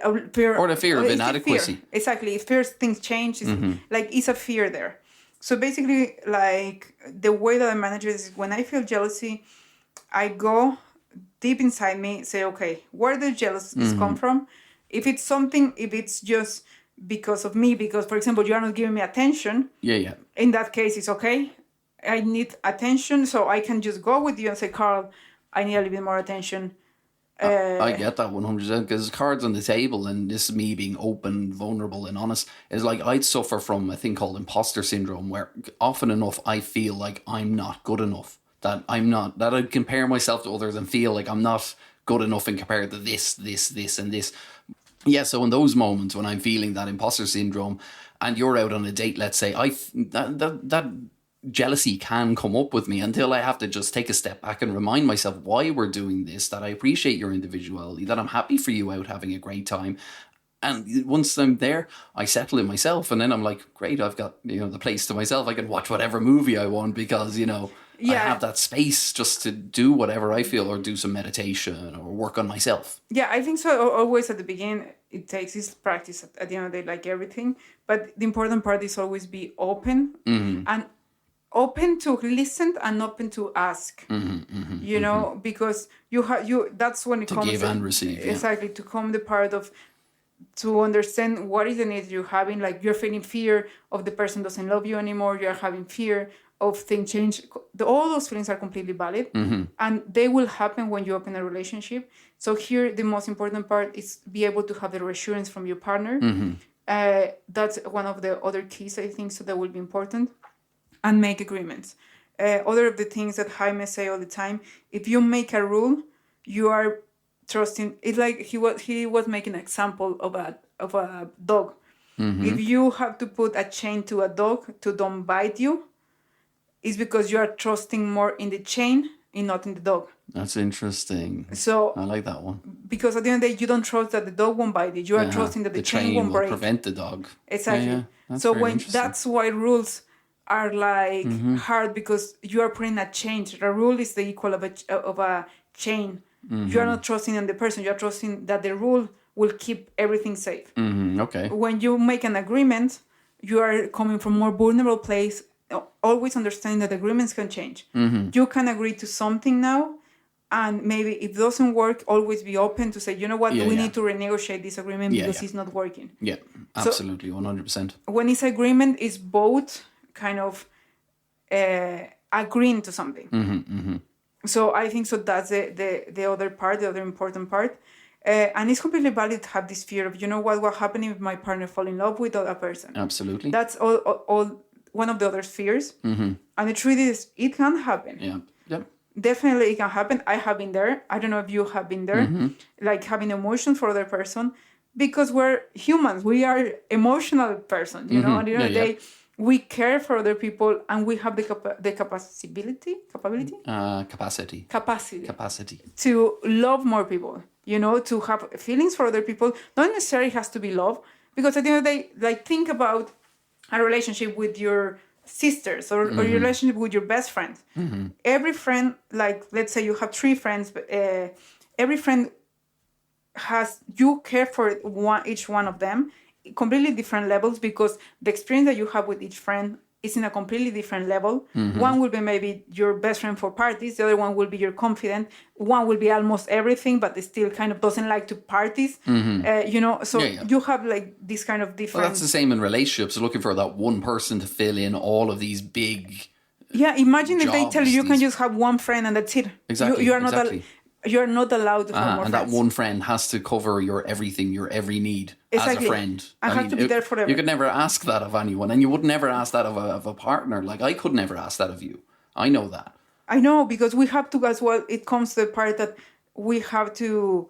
Or the fear of inadequacy. Exactly. If first things change, it's a fear there. So basically, like the way that I manage it is when I feel jealousy, I go deep inside me, say, okay, where the jealousies come from? If it's just because of me, because, for example, you are not giving me attention. In that case, it's okay. I need attention, so I can just go with you and say, Karl, I need a little bit more attention. I get that 100% because cards on the table, and this is me being open, vulnerable, and honest, is like I'd suffer from a thing called imposter syndrome, where often enough I feel like I'm not good enough, that I compare myself to others and feel like I'm not good enough in compared to this, and this. Yeah, so in those moments when I'm feeling that imposter syndrome, and you're out on a date, let's say, that jealousy can come up with me until I have to just take a step back and remind myself why we're doing this, that I appreciate your individuality, that I'm happy for you out having a great time. And once I'm there, I settle in myself, and then I'm like, great, I've got, the place to myself. I can watch whatever movie I want because, I have that space just to do whatever I feel, or do some meditation or work on myself. Yeah, I think so. Always at the beginning, it takes this practice at the end of the day, like everything. But the important part is always be open and open to listen and open to ask. Because that's when it comes to give and receive. Exactly, to come the part of to understand what is the need you're having. Like you're feeling fear of the person doesn't love you anymore. You're having fear of things change. All those feelings are completely valid, and they will happen when you open a relationship. So here, the most important part is be able to have the reassurance from your partner. That's one of the other keys, I think, so that will be important. And make agreements. Other of the things that Jaime say all the time, if you make a rule, you are trusting. It's like he was making an example of a dog. If you have to put a chain to a dog to don't bite you, it's because you are trusting more in the chain and not in the dog. That's interesting. So I like that one. Because at the end of the day, you don't trust that the dog won't bite you. You are trusting that the chain won't break. Will prevent the dog. Exactly. So that's why rules are like hard, because you are putting a chain. A rule is the equal of a chain. You are not trusting in the person. You are trusting that the rule will keep everything safe. Okay. When you make an agreement, you are coming from a more vulnerable place, always understanding that agreements can change. You can agree to something now, and maybe if it doesn't work, always be open to say, you know what, we need to renegotiate this agreement because it's not working. Yeah, absolutely, 100%. When it's agreement, it's both kind of agreeing to something. So I think so that's the other part, the other important part. And it's completely valid to have this fear of, what happened if my partner fall in love with other person. Absolutely. That's all one of the other fears. And the truth is, it can happen. Yeah. Yep. Definitely it can happen. I have been there. I don't know if you have been there. Like having emotion for other person, because we're humans. We are emotional persons, At the end of the day, we care for other people, and we have the capacity to love more people, to have feelings for other people. Not necessarily has to be love, because at the end of the day, like think about a relationship with your sisters or your relationship with your best friend. Every friend, like let's say you have 3 friends, but every friend you care for each one of them completely different levels, because the experience that you have with each friend is in a completely different level. One will be maybe your best friend for parties. The other one will be your confidant. One will be almost everything, but they still kind of doesn't like to parties. You have like this kind of different... Well, that's the same in relationships. Looking for that one person to fill in all of these big... Yeah, imagine if they tell you can just have one friend and that's it. Exactly, You're not allowed to have more and friends. That one friend has to cover your everything, your every need as a friend. I have to be there forever. You could never ask that of anyone, and you would never ask that of a partner. Like, I could never ask that of you. I know that. I know, because we have to as well. It comes to the part that we have to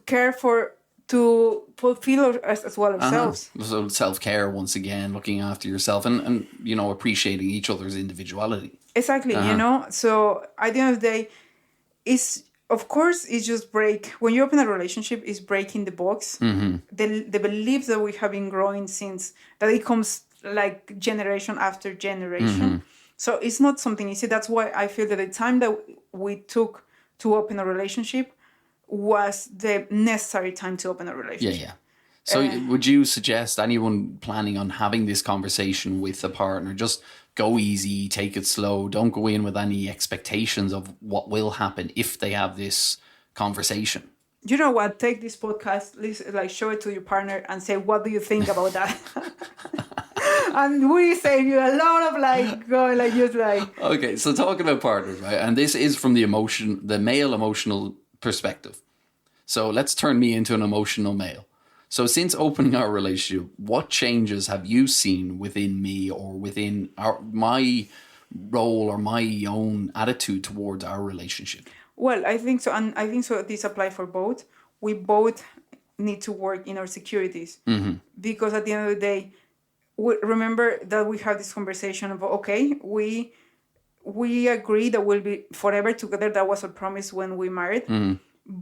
care for to fulfill us as well ourselves. So self-care once again, looking after yourself and appreciating each other's individuality. Exactly, So at the end of the day, it's just when you open a relationship, is breaking the box. The beliefs that we have been growing since, that it comes like generation after generation. So it's not something easy. That's why I feel that the time that we took to open a relationship was the necessary time to open a relationship. Yeah. So would you suggest anyone planning on having this conversation with a partner, just go easy, take it slow, don't go in with any expectations of what will happen if they have this conversation? You know what? Take this podcast, show it to your partner and say, what do you think about that? And we save you a lot of Okay, so talking about partners, right? And this is from the male emotional perspective. So let's turn me into an emotional male. So since opening our relationship, what changes have you seen within me or within my role or my own attitude towards our relationship? Well, I think so. And I think so this applies for both. We both need to work in our securities. Because at the end of the day, remember that we have this conversation about, okay, we agree that we'll be forever together. That was a promise when we married.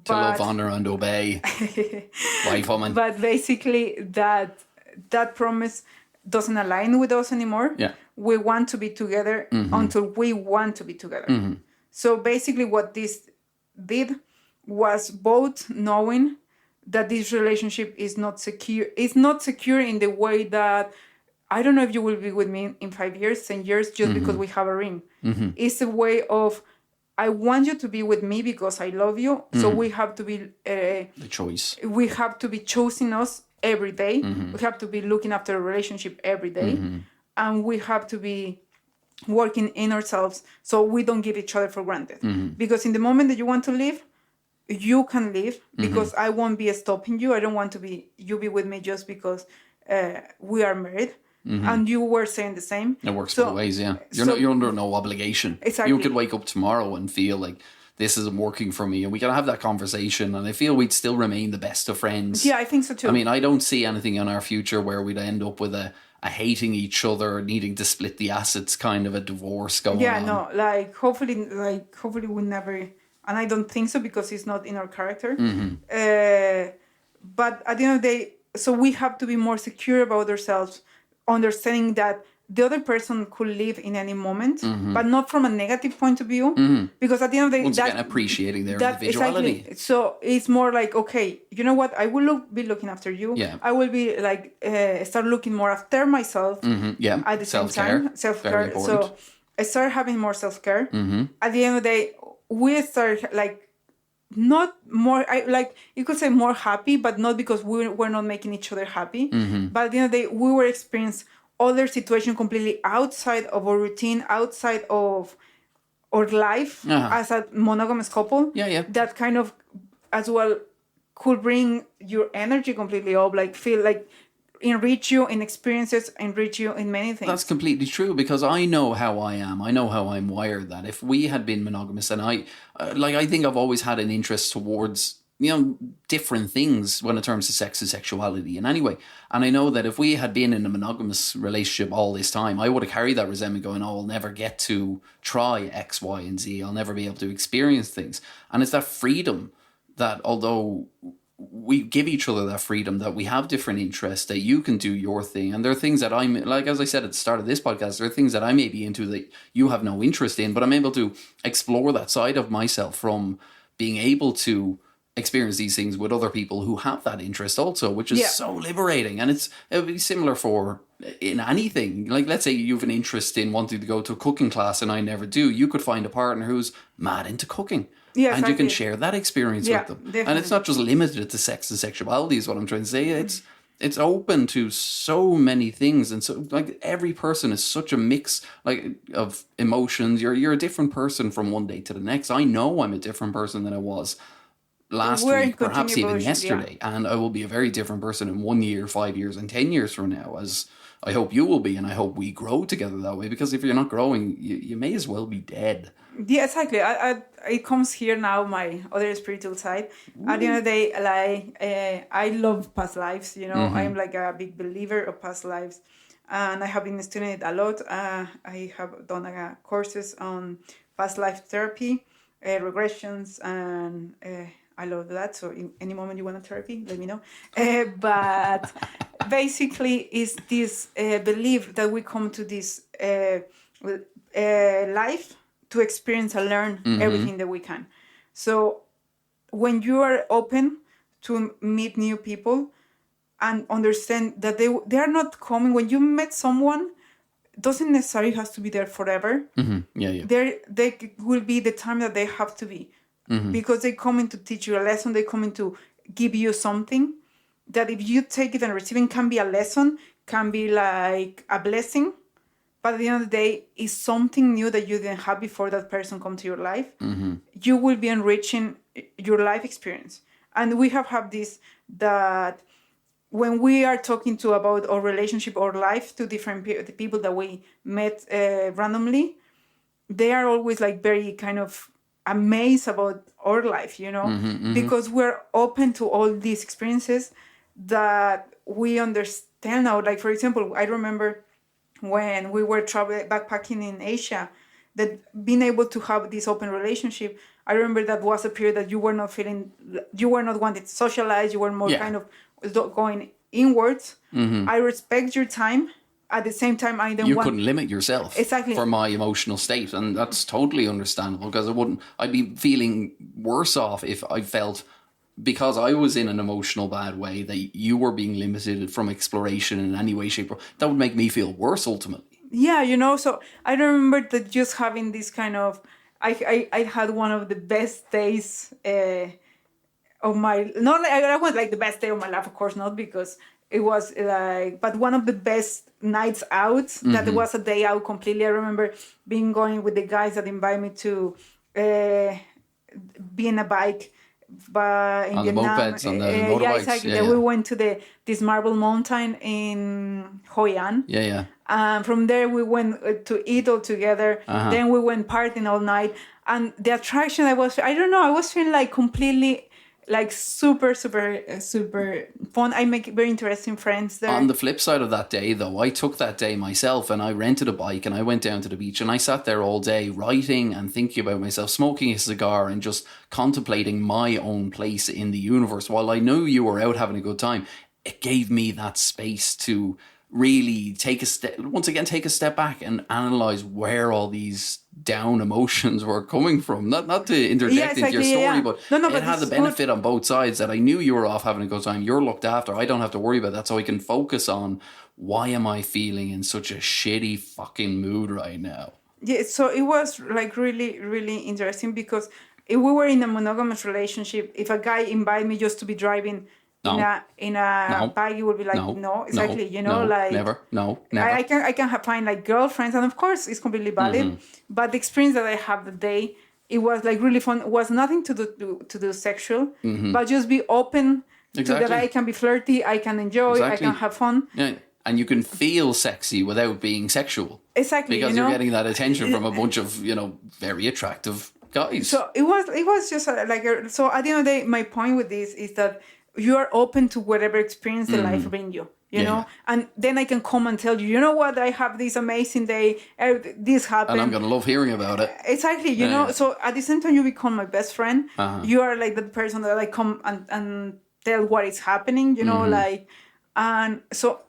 To love, honor, and obey. Wife, woman. But basically, that promise doesn't align with us anymore. Yeah. We want to be together until we want to be together. So basically, what this did was both knowing that this relationship is not secure. It's not secure in the way that, I don't know if you will be with me in 5 years, 10 years, just because we have a ring. It's a way of, I want you to be with me because I love you. So we have to be... the choice. We have to be choosing us every day. We have to be looking after a relationship every day. And we have to be working in ourselves so we don't give each other for granted. Because in the moment that you want to leave, you can leave because I won't be stopping you. I don't want you be with me just because we are married. And you were saying the same. It works both ways, yeah. You're under no obligation. Exactly. You could wake up tomorrow and feel like this isn't working for me, and we can have that conversation, and I feel we'd still remain the best of friends. Yeah, I think so too. I mean, I don't see anything in our future where we'd end up with a hating each other, needing to split the assets, kind of a divorce going on. Yeah, no, hopefully we never, and I don't think so because it's not in our character. But at the end of the day, so we have to be more secure about ourselves, understanding that the other person could leave in any moment, but not from a negative point of view. Because at the end of the day, once again, appreciating their individuality. Exactly. So it's more like, okay, you know what? I will be looking after you. Yeah. I will be start looking more after myself. Yeah. At the same time, self-care. So I start having more self-care. At the end of the day, we start not more, you could say more happy, but not because we're not making each other happy. But at the end of the day, we were experiencing other situation completely outside of our routine, outside of our life as a monogamous couple. Yeah. That kind of as well could bring your energy completely up, feel enrich you in experiences, enrich you in many things. That's completely true, because I know how I am. I know how I'm wired, that if we had been monogamous, and I think I've always had an interest towards, different things when it comes to sex and sexuality in any way. And I know that if we had been in a monogamous relationship all this time, I would have carried that resentment going, oh, I'll never get to try X, Y, and Z. I'll never be able to experience things. And it's that freedom that, although we give each other that freedom, that we have different interests, that you can do your thing. And there are things that I'm, as I said at the start of this podcast, there are things that I may be into that you have no interest in, but I'm able to explore that side of myself from being able to experience these things with other people who have that interest also, which is so liberating. And it would be similar in anything. Let's say you have an interest in wanting to go to a cooking class and I never do. You could find a partner who's mad into cooking. Yeah, and exactly. You can share that experience with them. Definitely. And it's not just limited to sex and sexuality is what I'm trying to say. It's open to so many things. And so every person is such a mix of emotions. You're a different person from one day to the next. I know I'm a different person than I was last week, perhaps even yesterday. Yeah. And I will be a very different person in 1 year, 5 years, and 10 years from now, as I hope you will be. And I hope we grow together that way, because if you're not growing, you may as well be dead. Yeah, exactly. it comes here now, my other spiritual side. At the end of the day, like I love past lives. You know, I'm like a big believer of past lives, and I have been studying it a lot. I have done courses on past life therapy, regressions, and I love that. So in any moment you want a therapy, let me know. But basically, is this belief that we come to this life to experience and learn everything that we can. So when you are open to meet new people and understand that they are not coming, when you met someone, doesn't necessarily has to be there forever. They will be the time that they have to be, because they come in to teach you a lesson. They come in to give you something that if you take it and receiving can be a lesson, can be like a blessing. But at the end of the day, it's something new that you didn't have before that person come to your life. You will be enriching your life experience. And we have had this, that when we are talking to about our relationship or life to different people that we met randomly, they are always like very kind of amazed about our life, you know, because we're open to all these experiences that we understand now. Like, for example, I remember when we were traveling backpacking in Asia, that being able to have this open relationship, I remember that was a period that you were not wanting to socialize, you were more kind of going inwards. I respect your time. At the same time, you couldn't limit yourself exactly for my emotional state, and that's totally understandable, because I'd be feeling worse off if I felt, because I was in an emotional bad way, that you were being limited from exploration in any way, shape, or that would make me feel worse ultimately. Yeah, you know, so I remember that just having this kind of, I had one of the best days of my, not like, I was like the best day of my life, of course not, because it was like, but one of the best nights out, that was a day out completely. I remember going with the guys that invited me to be in a bike, but in on Vietnam, the mopeds, on the motorbikes. Yeah, exactly. We went to this marble mountain in Hoi An. From there we went to eat all together. Then we went partying all night. And the attraction, I was feeling like completely, like super fun. I make very interesting friends there. On the flip side of that day, though, I took that day myself and I rented a bike and I went down to the beach and I sat there all day writing and thinking about myself, smoking a cigar and just contemplating my own place in the universe. While I know you were out having a good time, it gave me that space to really take a step back and analyze where all these down emotions were coming from. Not to interject into your story, but it had the benefit on both sides, that I knew you were off having a good time. You're looked after. I don't have to worry about that, so I can focus on, why am I feeling in such a shitty fucking mood right now? Yeah, so it was like really, really interesting, because if we were in a monogamous relationship, if a guy invited me just to be driving in a bag, you would be like, no, exactly, never. I can find like girlfriends, and of course it's completely valid. But the experience that I have the day, it was like really fun. It was nothing to do sexual, but just be open to that. I can be flirty, I can enjoy, I can have fun. Yeah. And you can feel sexy without being sexual. Exactly. Because you're getting that attention from a bunch of, very attractive guys. So it was just so at the end of the day, my point with this is that you are open to whatever experience the life brings you, you know? And then I can come and tell you, you know what, I have this amazing day, this happened. And I'm going to love hearing about it. Exactly, you know? So at the same time, you become my best friend. You are like the person that I come and tell what is happening, you know? And so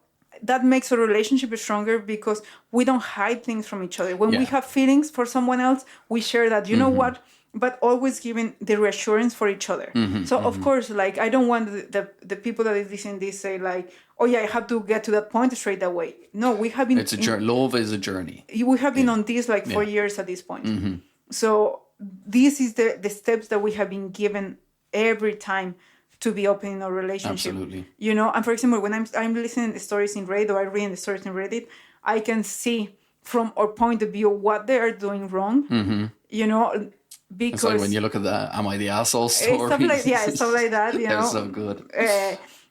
that makes a relationship stronger, because we don't hide things from each other. When we have feelings for someone else, we share that, you know what? But always giving the reassurance for each other. So of course, like, I don't want the people that is listening this say like, oh yeah, I have to get to that point straight away. No, we have been. It's a journey. Love is a journey. We have been on this like 4 years at this point. So this is the steps that we have been given every time to be open in our relationship. Absolutely. You know, and for example, when I'm listening to stories in Reddit, or I read the stories in Reddit, I can see from our point of view what they are doing wrong. You know. Because it's like when you look at the "Am I the asshole" story? Stuff like that. You know, they're so good.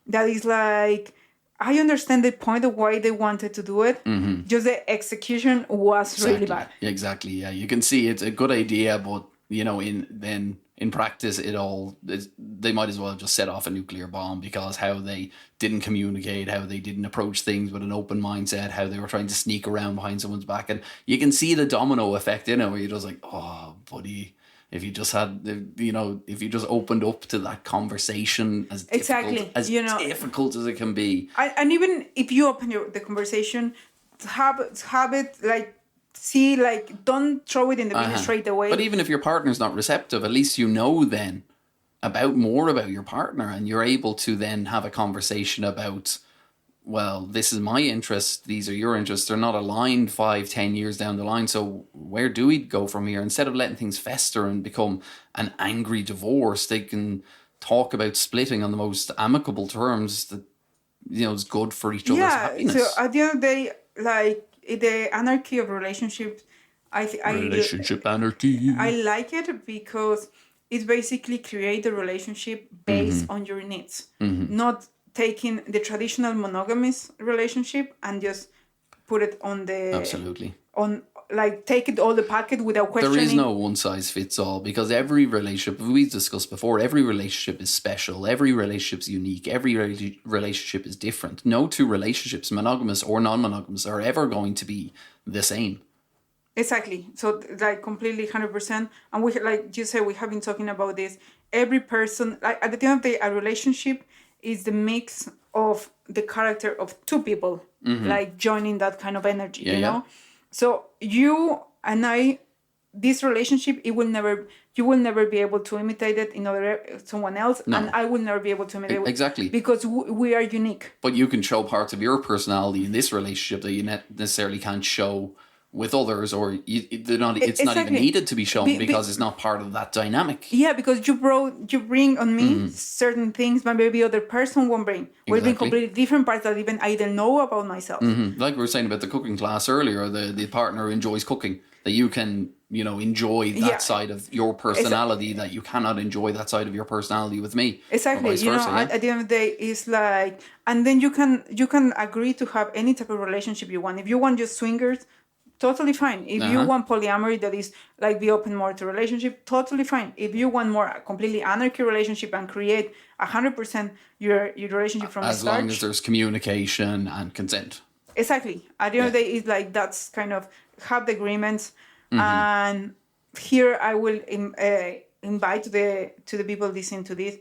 That is like, I understand the point of why they wanted to do it. Just the execution was really bad. Exactly. Yeah, you can see it's a good idea, but in practice, they might as well just set off a nuclear bomb, because how they didn't communicate, how they didn't approach things with an open mindset, how they were trying to sneak around behind someone's back. And you can see the domino effect in it, where you're just like, oh, buddy, if you just opened up to that conversation, as difficult as it can be. And even if you open the conversation, have it like, see, like, don't throw it in the bin straight away. But even if your partner's not receptive, at least you know then more about your partner, and you're able to then have a conversation about, well, this is my interest, these are your interests, they're not aligned 5-10 years down the line, so where do we go from here? Instead of letting things fester and become an angry divorce, they can talk about splitting on the most amicable terms that, is good for each other's happiness. So at the end of the day, like, the anarchy of relationships, relationship anarchy. I like it because it's basically create a relationship based on your needs, not taking the traditional monogamous relationship and just put it on take it all the packet without questioning. There is no one size fits all, because every relationship, we've discussed before, every relationship is special, every relationship's unique, every relationship is different. No two relationships, monogamous or non-monogamous, are ever going to be the same. Exactly. So, like, completely 100%. And we, like you said, we have been talking about this. Every person, like, at the end of the day, a relationship is the mix of the character of two people, like, joining that kind of energy, you know? So you and I, this relationship, you will never be able to imitate it in someone else, and I will never be able to imitate it. Exactly. Because we are unique. But you can show parts of your personality in this relationship that you necessarily can't show with others, or it's not even needed to be shown, because it's not part of that dynamic. Yeah, because you bring on me certain things that maybe other person won't bring. Will bring completely different parts that even I didn't know about myself. Like we were saying about the cooking class earlier, the partner who enjoys cooking, that you can enjoy that side of your personality, that you cannot enjoy that side of your personality with me. Exactly. At the end of the day, it's like, and then you can agree to have any type of relationship you want. If you want just swingers, totally fine. If you want polyamory, that is like be open more to relationship, totally fine. If you want more completely anarchy relationship and create 100% your relationship from the start, as long as there's communication and consent. Exactly. At the end of the day, it's like, that's kind of have the agreements. And here I will invite to the people listening to this,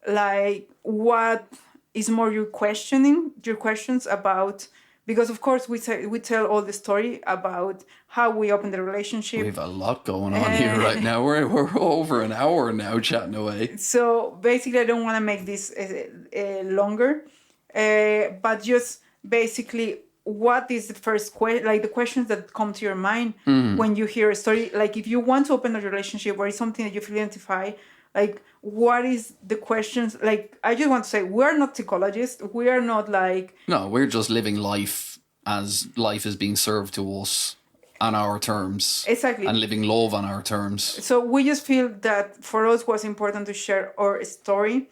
like, what is more your questions about. Because, of course, we tell all the story about how we open the relationship. We have a lot going on here right now. We're over an hour now chatting away. So, basically, I don't want to make this longer. But just basically, what is the first the questions that come to your mind when you hear a story? Like, if you want to open a relationship or it's something that you feel identify, like, what is the questions? Like, I just want to say, we're not psychologists. We are not like... No, we're just living life as life is being served to us on our terms. Exactly. And living love on our terms. So we just feel that for us was important to share our story,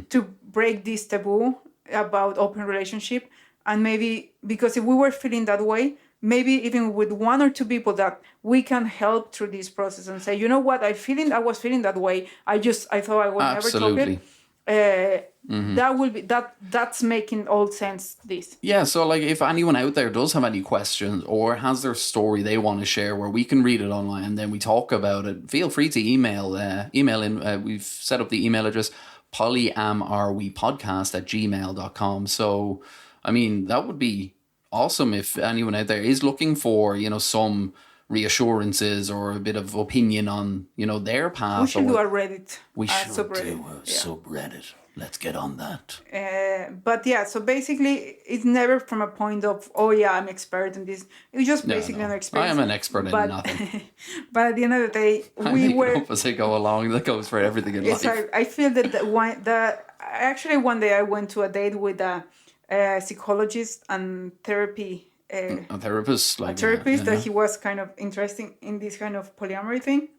to break this taboo about open relationship. And maybe, because if we were feeling that way, maybe even with one or two people that we can help through this process and say, you know what, I was feeling that way. I thought I would never talk it. That will be that's making all sense. This. Yeah. So, like, if anyone out there does have any questions or has their story they want to share, where we can read it online and then we talk about it, feel free to email in. We've set up the email address polyamourwepodcast@gmail.com. So, I mean, that would be awesome if anyone out there is looking for, some reassurances or a bit of opinion on, their path. We should do a Reddit. We should do a subreddit. Let's get on that. But yeah, so basically, it's never from a point of, oh yeah, I'm expert in this. It's just basically an experience. I am an expert in nothing. But at the end of the day, we were... up as I go along. That goes for everything in life. I feel that actually one day I went to a date with a psychologist and therapist that he was kind of interested in this kind of polyamory thing.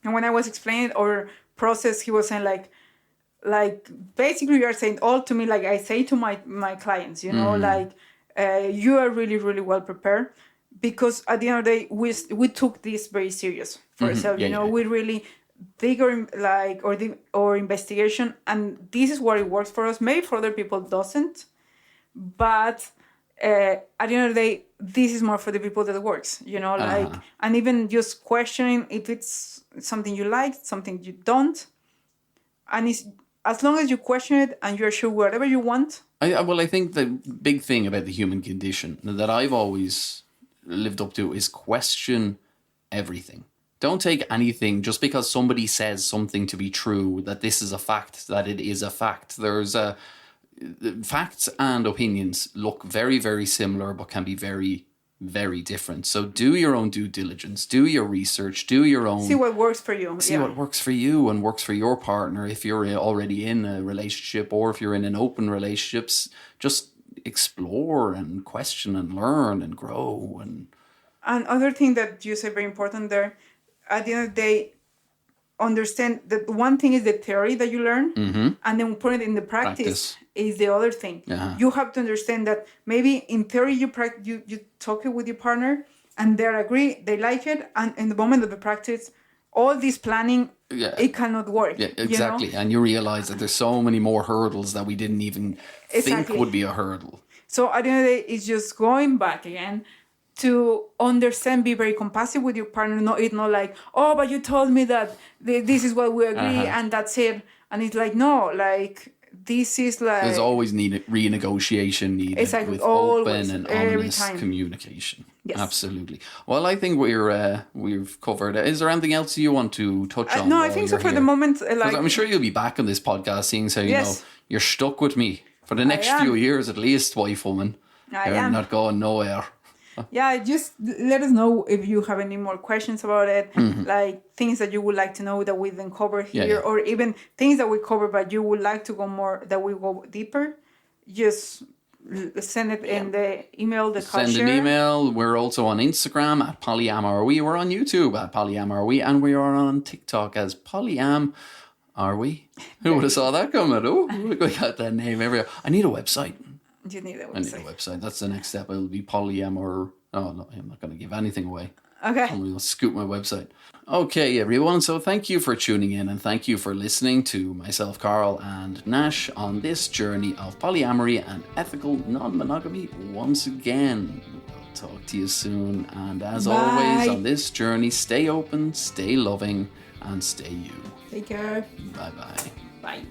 And when I was explaining our process, he was saying like basically you are saying all to me, like I say to my clients, like you are really, really well prepared. because at the end of the day, we took this very serious for ourselves. Yeah, You know, yeah. we really dig our investigation, and this is what it works for us. Maybe for other people it doesn't, but at the end of the day, this is more for the people that it works. You know, like, and even just questioning if it's something you like, something you don't, and it's as long as you question it and you're sure whatever you want. I think the big thing about the human condition that I've always lived up to is question everything. Don't take anything just because somebody says something to be true, that this is a fact, that it is a fact. Facts and opinions look very, very similar, but can be very, very different. So do your own due diligence, do your research, do your own... See what works for you. See what works for you and works for your partner. If you're already in a relationship or if you're in an open relationship, just explore and question and learn and grow. And other thing that you say very important there, at the end of the day, understand that one thing is the theory that you learn, and then put it in the practice is the other thing. You have to understand that maybe in theory you talk it with your partner and they agree, they like it, and in the moment of the practice, all this planning, it cannot work. Yeah, exactly. You know? And you realize that there's so many more hurdles that we didn't even think would be a hurdle. So at the end of the day, it's just going back again to understand, be very compassionate with your partner. It's not like, oh, but you told me that this is what we agree and that's it. And it's like, no, like, this is like... There's always renegotiation needed with open and honest communication. Yes. Absolutely. Well, I think we've covered it. Is there anything else you want to touch on? No, I think so for the moment. Like, I'm sure you'll be back on this podcast, seeing so you know you're stuck with me for the next few years at least, wife woman. You're not going nowhere. Yeah, just let us know if you have any more questions about it, like things that you would like to know that we didn't cover here, or even things that we cover but you would like to go more, that we go deeper. Just send it in the email. Send an email. We're also on Instagram at PolyAmAreWe. We're on YouTube at PolyAmAreWe, and we are on TikTok as PolyAm-OurWay. Who would have saw that coming? Oh, we got that name everywhere. I need a website. You need a website. I need a website. That's the next step. It'll be polyam or... Oh, no, I'm not going to give anything away. Okay. Somebody will scoop my website. Okay, everyone. So thank you for tuning in and thank you for listening to myself, Karl and Nash, on this journey of polyamory and ethical non-monogamy once again. We'll talk to you soon. And as always, on this journey, stay open, stay loving, and stay you. Take care. Bye-bye. Bye.